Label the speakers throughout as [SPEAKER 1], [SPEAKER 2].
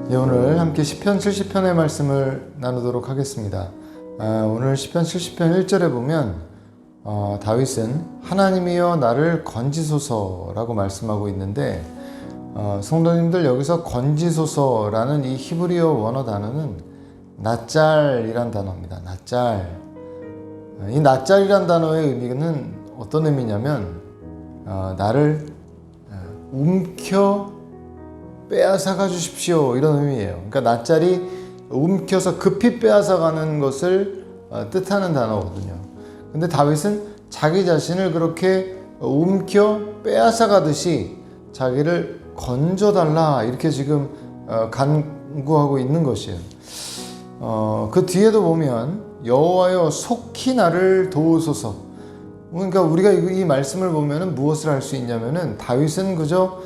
[SPEAKER 1] 오늘 함께 시편 70편의 말씀을 나누도록 하겠습니다. 오늘 시편 70편 1절에 보면 다윗은 하나님이여 나를 건지소서라고 말씀하고 있는데, 성도님들, 여기서 건지소서라는 이 히브리어 원어 단어는 낫잘이란 단어입니다. 낫잘. 이 낫잘이란 단어의 의미는 어떤 의미냐면 나를 움켜 빼앗아가 주십시오, 이런 의미예요. 그러니까 낫잘이 움켜서 급히 빼앗아가는 것을 뜻하는 단어거든요. 근데 다윗은 자기 자신을 그렇게 움켜 빼앗아가듯이 자기를 건져달라, 이렇게 지금 간구하고 있는 것이에요. 그 뒤에도 보면 여호와여 속히 나를 도우소서. 그러니까 우리가 이 말씀을 보면은 무엇을 할 수 있냐면은, 다윗은 그저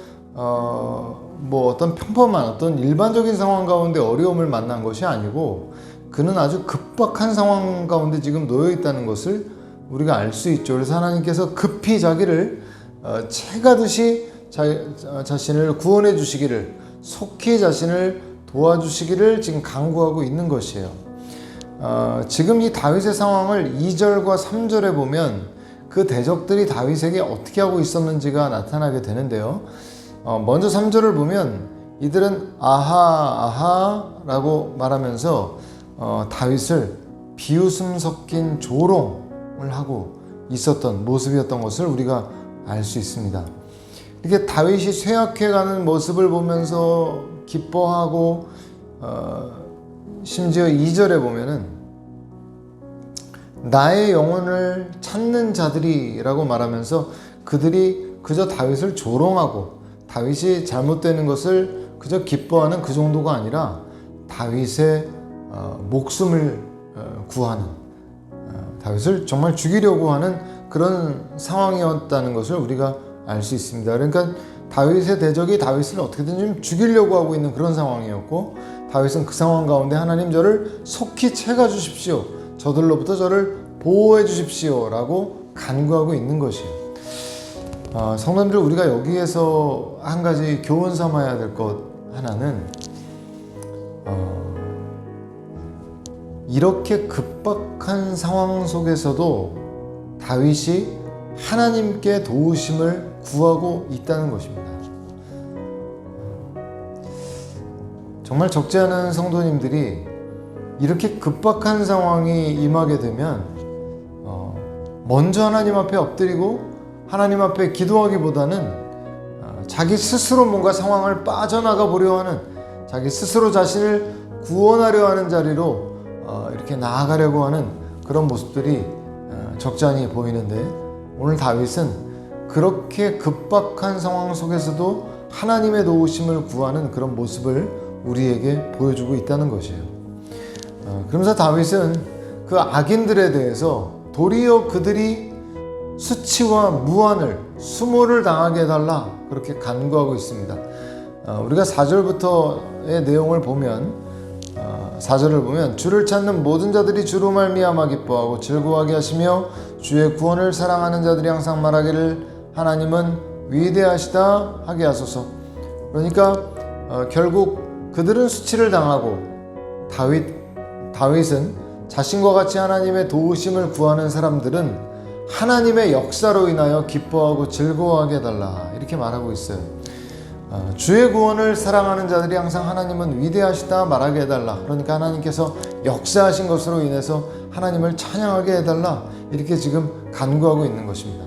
[SPEAKER 1] 어떤 평범한 어떤 일반적인 상황 가운데 어려움을 만난 것이 아니고, 그는 아주 급박한 상황 가운데 지금 놓여 있다는 것을 우리가 알 수 있죠. 그래서 하나님께서 급히 자기를 채가듯이 자신을 구원해 주시기를, 속히 자신을 도와주시기를 지금 간구하고 있는 것이에요. 지금 이 다윗의 상황을 2절과 3절에 보면 그 대적들이 다윗에게 어떻게 하고 있었는지가 나타나게 되는데요. 먼저 3절을 보면 이들은 아하 라고 말하면서 다윗을 비웃음 섞인 조롱을 하고 있었던 모습이었던 것을 우리가 알 수 있습니다. 이렇게 다윗이 쇠약해가는 모습을 보면서 기뻐하고, 심지어 2절에 보면은 나의 영혼을 찾는 자들이라고 말하면서 그들이 그저 다윗을 조롱하고 다윗이 잘못되는 것을 그저 기뻐하는 그 정도가 아니라 다윗의 목숨을 구하는, 다윗을 정말 죽이려고 하는 그런 상황이었다는 것을 우리가 알 수 있습니다. 그러니까 다윗의 대적이 다윗을 어떻게든 좀 죽이려고 하고 있는 그런 상황이었고, 다윗은 그 상황 가운데 하나님 저를 속히 채가 주십시오, 저들로부터 저를 보호해 주십시오 라고 간구하고 있는 것이에요. 성도님들, 우리가 여기에서 한 가지 교훈 삼아야 될 것 하나는, 이렇게 급박한 상황 속에서도 다윗이 하나님께 도우심을 구하고 있다는 것입니다. 정말 적지 않은 성도님들이 이렇게 급박한 상황이 임하게 되면 먼저 하나님 앞에 엎드리고 하나님 앞에 기도하기보다는 자기 스스로 뭔가 상황을 빠져나가 보려 하는, 자기 스스로 자신을 구원하려 하는 자리로 이렇게 나아가려고 하는 그런 모습들이 적지 않이 보이는데, 오늘 다윗은 그렇게 급박한 상황 속에서도 하나님의 도우심을 구하는 그런 모습을 우리에게 보여주고 있다는 것이에요. 그러면서 다윗은 그 악인들에 대해서 도리어 그들이 수치와 무한을, 수모를 당하게 해달라, 그렇게 간구하고 있습니다. 우리가 4절부터의 내용을 보면, 4절을 보면 주를 찾는 모든 자들이 주로 말미암아 기뻐하고 즐거워하게 하시며 주의 구원을 사랑하는 자들이 항상 말하기를 하나님은 위대하시다 하게 하소서. 그러니까 결국 그들은 수치를 당하고 다윗은 자신과 같이 하나님의 도우심을 구하는 사람들은 하나님의 역사로 인하여 기뻐하고 즐거워하게 해달라, 이렇게 말하고 있어요. 주의 구원을 사랑하는 자들이 항상 하나님은 위대하시다 말하게 해달라. 그러니까 하나님께서 역사하신 것으로 인해서 하나님을 찬양하게 해달라, 이렇게 지금 간구하고 있는 것입니다.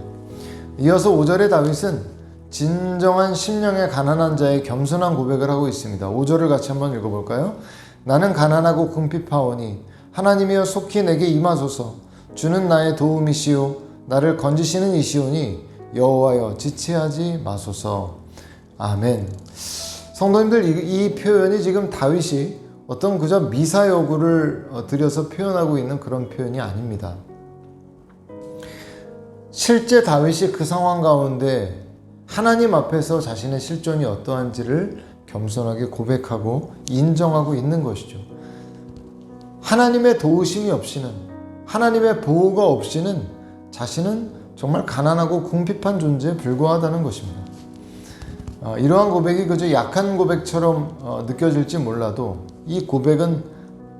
[SPEAKER 1] 이어서 5절에 다윗은 진정한 심령의 가난한 자의 겸손한 고백을 하고 있습니다. 5절을 같이 한번 읽어볼까요? 나는 가난하고 궁핍하오니 하나님이여 속히 내게 임하소서. 주는 나의 도움이시오 나를 건지시는 이시오니 여호와여 지체하지 마소서. 아멘. 성도님들, 이 표현이 지금 다윗이 어떤 그저 미사 여구를 들여서 표현하고 있는 그런 표현이 아닙니다. 실제 다윗이 그 상황 가운데 하나님 앞에서 자신의 실존이 어떠한지를 겸손하게 고백하고 인정하고 있는 것이죠. 하나님의 도우심이 없이는, 하나님의 보호가 없이는 자신은 정말 가난하고 궁핍한 존재에 불과하다는 것입니다. 이러한 고백이 그저 약한 고백처럼 느껴질지 몰라도 이 고백은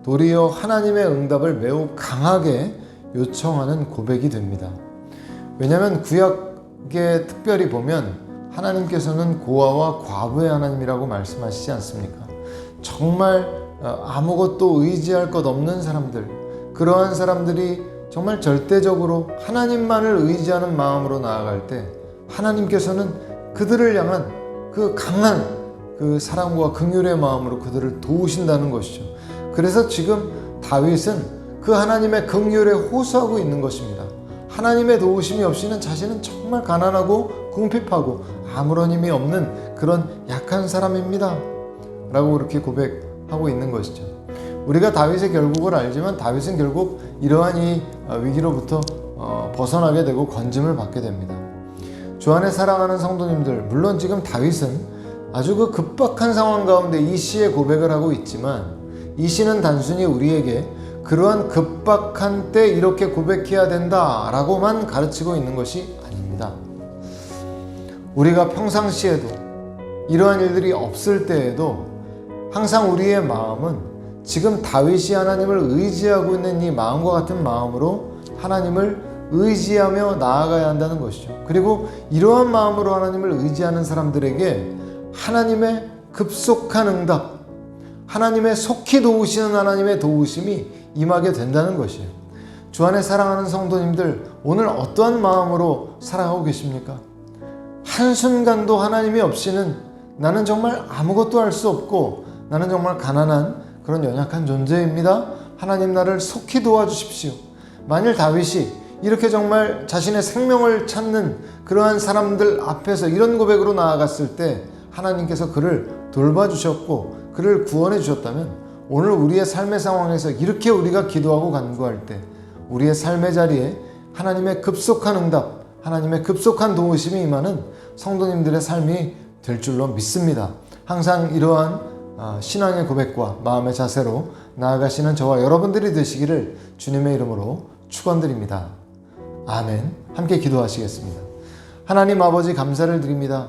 [SPEAKER 1] 도리어 하나님의 응답을 매우 강하게 요청하는 고백이 됩니다. 왜냐하면 구약에 특별히 보면 하나님께서는 고아와 과부의 하나님이라고 말씀하시지 않습니까? 정말 아무것도 의지할 것 없는 사람들, 그러한 사람들이 정말 절대적으로 하나님만을 의지하는 마음으로 나아갈 때 하나님께서는 그들을 향한 그 강한 그 사랑과 긍휼의 마음으로 그들을 도우신다는 것이죠. 그래서 지금 다윗은 그 하나님의 긍휼에 호소하고 있는 것입니다. 하나님의 도우심이 없이는 자신은 정말 가난하고 궁핍하고 아무런 힘이 없는 그런 약한 사람입니다 라고 그렇게 고백하고 있는 것이죠. 우리가 다윗의 결국을 알지만 다윗은 결국 이러한 이 위기로부터 벗어나게 되고 건짐을 받게 됩니다. 주 안에 사랑하는 성도님들, 물론 지금 다윗은 아주 그 급박한 상황 가운데 이 시의 고백을 하고 있지만 이 시는 단순히 우리에게 그러한 급박한 때 이렇게 고백해야 된다라고만 가르치고 있는 것이 아닙니다. 우리가 평상시에도 이러한 일들이 없을 때에도 항상 우리의 마음은 지금 다윗이 하나님을 의지하고 있는 이 마음과 같은 마음으로 하나님을 의지하며 나아가야 한다는 것이죠. 그리고 이러한 마음으로 하나님을 의지하는 사람들에게 하나님의 급속한 응답, 하나님의 속히 도우시는 하나님의 도우심이 임하게 된다는 것이에요. 주 안에 사랑하는 성도님들, 오늘 어떠한 마음으로 살아가고 계십니까? 한순간도 하나님이 없이는 나는 정말 아무것도 할 수 없고 나는 정말 가난한 그런 연약한 존재입니다. 하나님 나를 속히 도와주십시오. 만일 다윗이 이렇게 정말 자신의 생명을 찾는 그러한 사람들 앞에서 이런 고백으로 나아갔을 때 하나님께서 그를 돌봐주셨고 그를 구원해 주셨다면 오늘 우리의 삶의 상황에서 이렇게 우리가 기도하고 간구할 때 우리의 삶의 자리에 하나님의 급속한 응답, 하나님의 급속한 도우심이 임하는 성도님들의 삶이 될 줄로 믿습니다. 항상 이러한 신앙의 고백과 마음의 자세로 나아가시는 저와 여러분들이 되시기를 주님의 이름으로 축원드립니다. 아멘. 함께 기도하시겠습니다. 하나님 아버지 감사를 드립니다.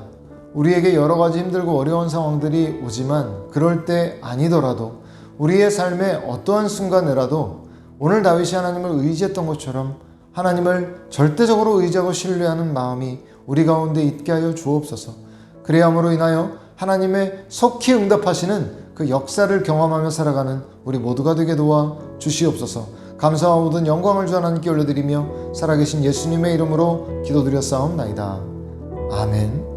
[SPEAKER 1] 우리에게 여러 가지 힘들고 어려운 상황들이 오지만 그럴 때 아니더라도 우리의 삶의 어떠한 순간에라도 오늘 다윗이 하나님을 의지했던 것처럼 하나님을 절대적으로 의지하고 신뢰하는 마음이 우리 가운데 있게 하여 주옵소서. 그래야함으로 인하여 하나님의 속히 응답하시는 그 역사를 경험하며 살아가는 우리 모두가 되게 도와 주시옵소서. 감사와 모든 영광을 주 하나님께 올려드리며 살아계신 예수님의 이름으로 기도드렸사옵나이다. 아멘.